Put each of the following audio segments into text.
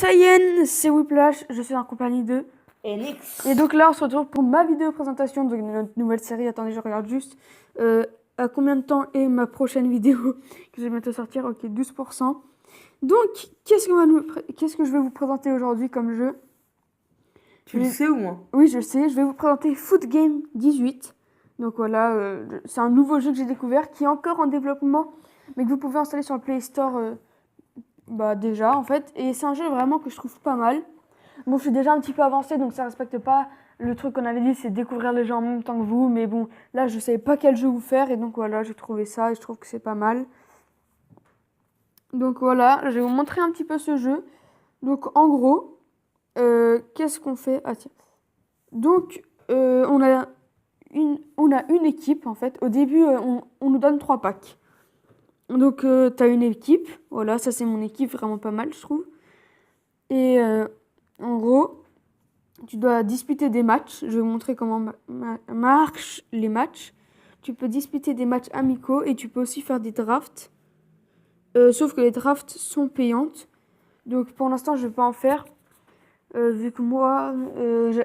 Sayen, c'est Whiplash, je suis en compagnie de Enix. Et donc là, on se retrouve pour ma vidéo présentation de notre nouvelle série. Attendez, je regarde juste à combien de temps est ma prochaine vidéo que je vais bientôt sortir. Ok, 12%. Donc, qu'est-ce que je vais vous présenter aujourd'hui comme jeu? Tu le sais ou moins? Oui, je le sais. Je vais vous présenter Foot Game 18. Donc voilà, c'est un nouveau jeu que j'ai découvert qui est encore en développement, mais que vous pouvez installer sur le Play Store déjà en fait. Et c'est un jeu vraiment que je trouve pas mal. Bon, je suis déjà un petit peu avancée, donc ça respecte pas le truc qu'on avait dit, c'est découvrir les gens en même temps que vous. Mais bon, là, je savais pas quel jeu vous faire, et donc voilà, j'ai trouvé ça, et je trouve que c'est pas mal. Donc voilà, je vais vous montrer un petit peu ce jeu. Donc en gros, qu'est-ce qu'on fait? Ah tiens. Donc, on a une équipe, en fait. Au début, on nous donne 3 packs. Donc, tu as une équipe. Voilà, ça c'est mon équipe, vraiment pas mal, je trouve. Et en gros, tu dois disputer des matchs. Je vais vous montrer comment marchent les matchs. Tu peux disputer des matchs amicaux et tu peux aussi faire des drafts. Sauf que les drafts sont payantes. Donc pour l'instant, je ne vais pas en faire. Vu que moi,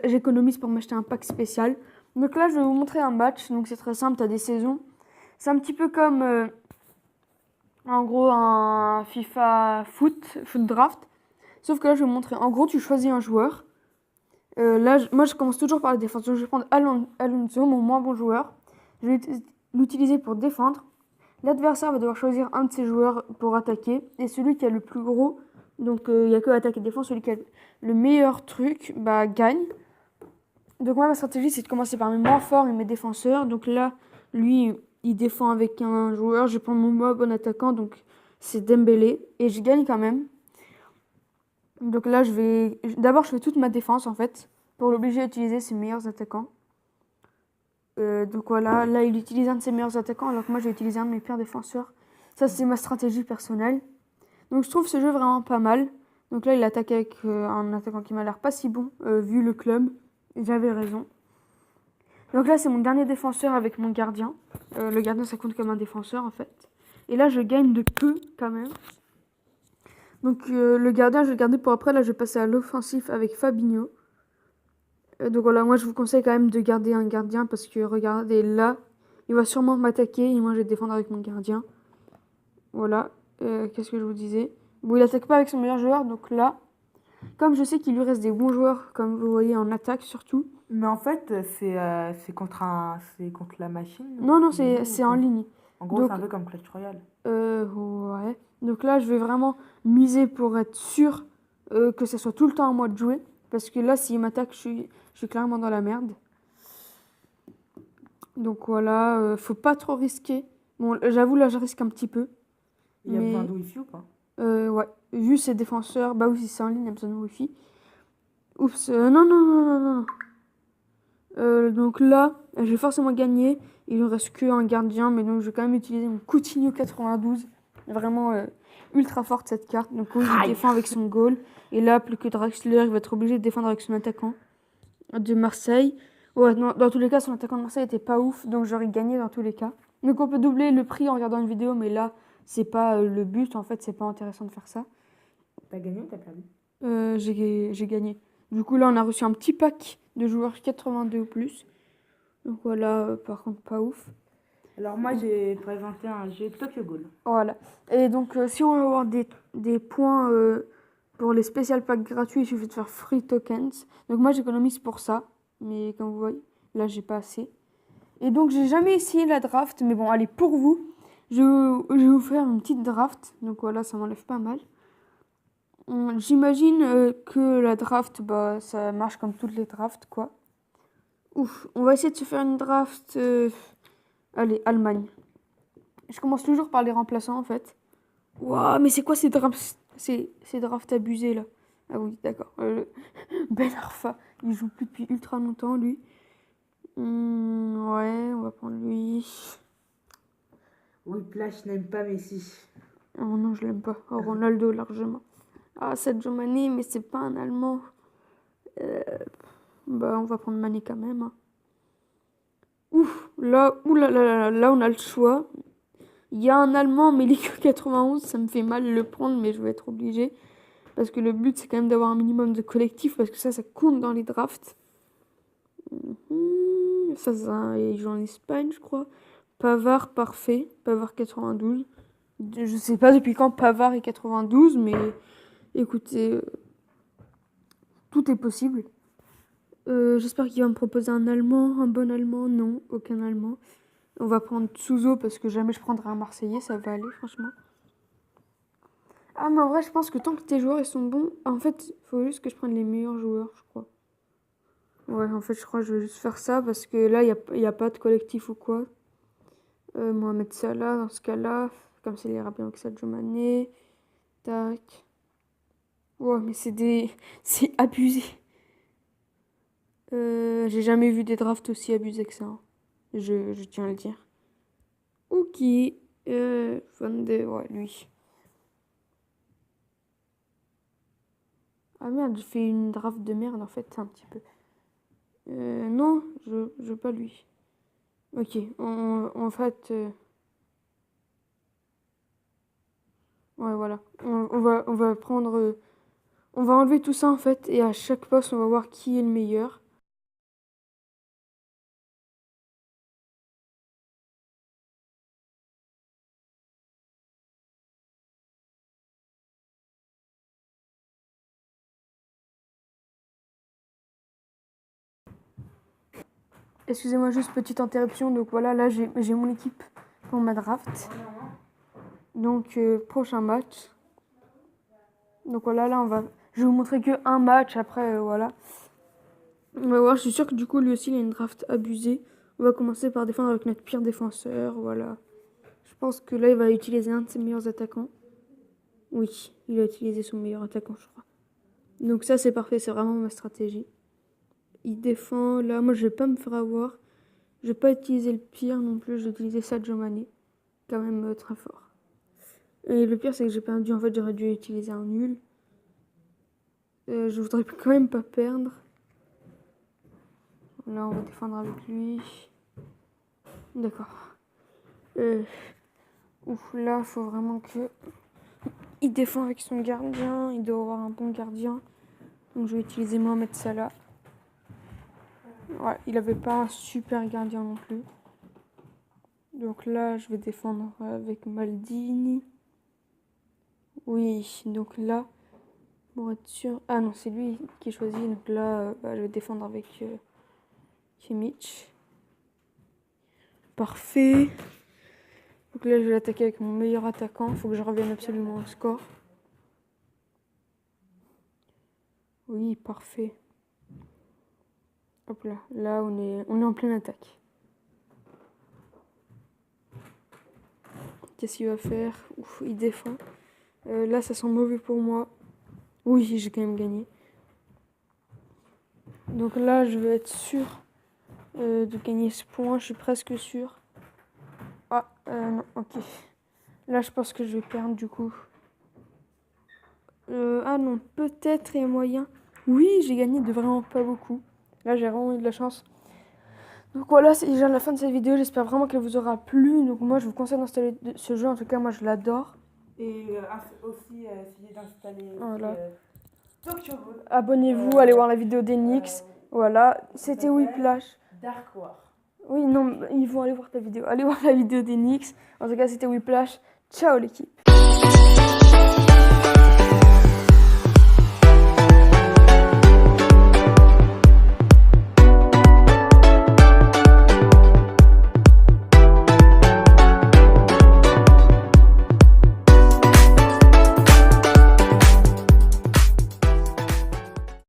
j'économise pour m'acheter un pack spécial. Donc là, je vais vous montrer un match. Donc c'est très simple, tu as des saisons. C'est un petit peu comme, en gros, un FIFA foot draft. Sauf que là, je vais vous montrer. En gros, tu choisis un joueur. Là, moi, je commence toujours par la défense. Donc, je vais prendre Alonso, mon moins bon joueur. Je vais l'utiliser pour défendre. L'adversaire va devoir choisir un de ses joueurs pour attaquer. Et celui qui a le plus gros, donc il n'y a que attaque et défense, celui qui a le meilleur truc, gagne. Donc moi, ma stratégie, c'est de commencer par mes moins forts et mes défenseurs. Donc là, lui, il défend avec un joueur. Je vais prendre mon moins bon attaquant, donc c'est Dembélé. Et je gagne quand même. Donc là, d'abord, je fais toute ma défense, en fait, pour l'obliger à utiliser ses meilleurs attaquants. Donc voilà, là, il utilise un de ses meilleurs attaquants, alors que moi, j'ai utilisé un de mes pires défenseurs. Ça, c'est ma stratégie personnelle. Donc je trouve ce jeu vraiment pas mal. Donc là, il attaque avec un attaquant qui m'a l'air pas si bon, vu le club. Et j'avais raison. Donc là, c'est mon dernier défenseur avec mon gardien. Le gardien, ça compte comme un défenseur, en fait. Et là, je gagne de peu, quand même. Donc le gardien, je vais le garder pour après. Là, je vais passer à l'offensif avec Fabinho. Donc voilà, moi, je vous conseille quand même de garder un gardien parce que regardez, là, il va sûrement m'attaquer et moi, je vais défendre avec mon gardien. Voilà. Qu'est-ce que je vous disais? Bon, il attaque pas avec son meilleur joueur, donc là, comme je sais qu'il lui reste des bons joueurs, comme vous voyez, en attaque surtout. Mais en fait, c'est contre la machine. Non, c'est en ligne. En gros, Donc, c'est un peu comme Clash Royale. Ouais. Donc là, je vais vraiment miser pour être sûr que ça soit tout le temps à moi de jouer. Parce que là, s'il m'attaque, je suis clairement dans la merde. Donc voilà, faut pas trop risquer. Bon, j'avoue, là, je risque un petit peu. Il y a besoin de Wi-Fi ou pas? Ouais. Vu ses défenseurs, bah oui, si c'est en ligne, il y a besoin de Wi-Fi. Oups, non. Donc là, je vais forcément gagner. Il ne reste qu'un gardien, mais donc je vais quand même utiliser mon Coutinho 92. Vraiment ultra forte cette carte. Donc oui, il défend avec son goal. Et là, plus que Draxler, il va être obligé de défendre avec son attaquant de Marseille. Ouais, non, dans tous les cas, son attaquant de Marseille était pas ouf, donc j'aurais gagné dans tous les cas. Donc on peut doubler le prix en regardant une vidéo, mais là, c'est pas le but. En fait, c'est pas intéressant de faire ça. T'as gagné ou t'as perdu? J'ai gagné. Du coup, là, on a reçu un petit pack de joueurs 82 ou plus. Donc voilà, par contre, pas ouf. Alors moi, j'ai présenté un jeu Tokyo Ghoul. Voilà. Et donc, si on veut avoir des points pour les spécial packs gratuits, il suffit de faire free tokens. Donc moi, j'économise pour ça. Mais comme vous voyez, là, j'ai pas assez. Et donc, j'ai jamais essayé la draft. Mais bon, allez, pour vous, je vais vous faire une petite draft. Donc voilà, ça m'enlève pas mal. J'imagine que la draft, ça marche comme toutes les drafts, quoi. Ouf, on va essayer de se faire une draft. Allez, Allemagne. Je commence toujours par les remplaçants, en fait. Waouh, mais c'est quoi ces drafts abusés, là? Ah oui, d'accord. Ben Arfa, il joue plus depuis ultra longtemps, lui. Ouais, on va prendre lui. Whiplash n'aime pas Messi. Oh non, je l'aime pas. Oh, Ronaldo, largement. Ah, Sadio Mané, mais c'est pas un Allemand. On va prendre Mané quand même. Hein. Ouf, là, là, on a le choix. Il y a un Allemand, mais il est que 91, ça me fait mal de le prendre, mais je vais être obligée. Parce que le but, c'est quand même d'avoir un minimum de collectif, parce que ça compte dans les drafts. Ça, il joue en Espagne, je crois. Pavard, parfait. Pavard 92. Je sais pas depuis quand Pavard est 92, mais écoutez, tout est possible. J'espère qu'il va me proposer un Allemand, un bon Allemand. Non, aucun Allemand. On va prendre Souzo parce que jamais je prendrai un Marseillais, ça va aller, franchement. Ah, mais en vrai, je pense que tant que tes joueurs ils sont bons, en fait, il faut juste que je prenne les meilleurs joueurs, je crois. Ouais, en fait, je crois que je vais juste faire ça parce que là, il y a pas de collectif ou quoi. Mohamed Salah, dans ce cas-là, comme ça, il ira bien avec Sadio Mané. Tac. Ouais, mais c'est abusé. J'ai jamais vu des drafts aussi abusés que ça, hein. Je tiens à le dire. Ok. Ouais, lui. Ah merde, j'ai fait une draft de merde en fait, un petit peu. Non, je veux pas lui. Ok, en fait. Ouais, voilà. On va prendre. On va enlever tout ça en fait, et à chaque poste, on va voir qui est le meilleur. Excusez-moi, juste petite interruption. Donc voilà, là j'ai mon équipe pour ma draft. Donc prochain match. Donc voilà, je vais vous montrer que un match. Après, voilà. On va voir, je suis sûre que du coup, lui aussi, il a une draft abusée. On va commencer par défendre avec notre pire défenseur. Voilà. Je pense que là, il va utiliser un de ses meilleurs attaquants. Oui, il a utilisé son meilleur attaquant, je crois. Donc ça, c'est parfait. C'est vraiment ma stratégie. Il défend. Là, moi, je vais pas me faire avoir. Je vais pas utiliser le pire non plus. Je vais utiliser Sadio Mané. Quand même très fort. Et le pire, c'est que j'ai perdu. En fait, j'aurais dû utiliser un nul. Je voudrais quand même pas perdre. Là, on va défendre avec lui. D'accord. Ouf, là, faut vraiment que... Il défend avec son gardien. Il doit avoir un bon gardien. Donc, je vais utiliser Mohamed Salah. Ouais, il avait pas un super gardien non plus. Donc là, je vais défendre avec Maldini. Oui, donc là, pour être sûr... Ah non, c'est lui qui choisit. Donc là, je vais défendre avec Kimmich. Parfait. Donc là, je vais l'attaquer avec mon meilleur attaquant. Il faut que je revienne absolument au score. Oui, parfait. Hop là, là on est en pleine attaque. Qu'est-ce qu'il va faire? Ouf, il défend. Là, ça sent mauvais pour moi. Oui, j'ai quand même gagné. Donc là, je vais être sûr de gagner ce point. Je suis presque sûr. Ah, non, ok. Là, je pense que je vais perdre du coup. Ah non, peut-être il y a moyen. Oui, j'ai gagné de vraiment pas beaucoup. Là, j'ai vraiment eu de la chance. Donc voilà, c'est déjà la fin de cette vidéo. J'espère vraiment qu'elle vous aura plu. Donc moi, je vous conseille d'installer ce jeu. En tout cas, moi, je l'adore. Et aussi, essayer d'installer Voilà. Tokyo Ghoul. Abonnez-vous, allez voir la vidéo d'Enix. Voilà, c'était Whiplash. Dark War. Oui, non, ils vont aller voir ta vidéo. Allez voir la vidéo d'Enix. En tout cas, c'était Whiplash. Ciao l'équipe.